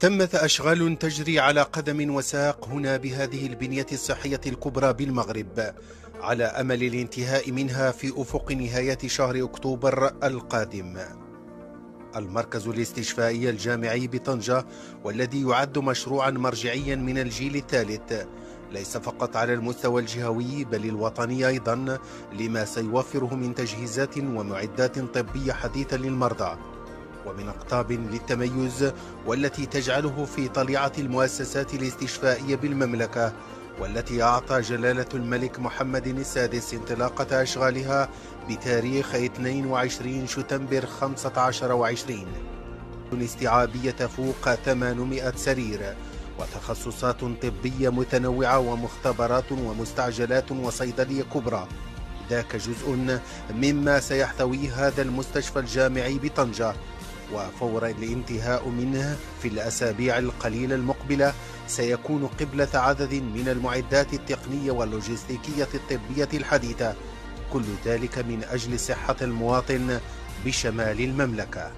تمت أشغال تجري على قدم وساق هنا بهذه البنية الصحية الكبرى بالمغرب، على أمل الانتهاء منها في أفق نهاية شهر أكتوبر القادم. المركز الاستشفائي الجامعي بطنجة، والذي يعد مشروعا مرجعيا من الجيل الثالث، ليس فقط على المستوى الجهوي بل الوطني أيضا، لما سيوفره من تجهيزات ومعدات طبية حديثة للمرضى ومن أقطاب للتميز، والتي تجعله في طليعة المؤسسات الاستشفائية بالمملكة، والتي أعطى جلالة الملك محمد السادس انطلاقة أشغالها بتاريخ 22 شتنبر 15 و20، استيعابية فوق 800 سرير، وتخصصات طبية متنوعة ومختبرات ومستعجلات وصيدلية كبرى. ذاك جزء مما سيحتوي هذا المستشفى الجامعي بطنجة، وفور الانتهاء منه في الأسابيع القليلة المقبلة سيكون قبلة عدد من المعدات التقنية واللوجستيكية الطبية الحديثة، كل ذلك من أجل صحة المواطن بشمال المملكة.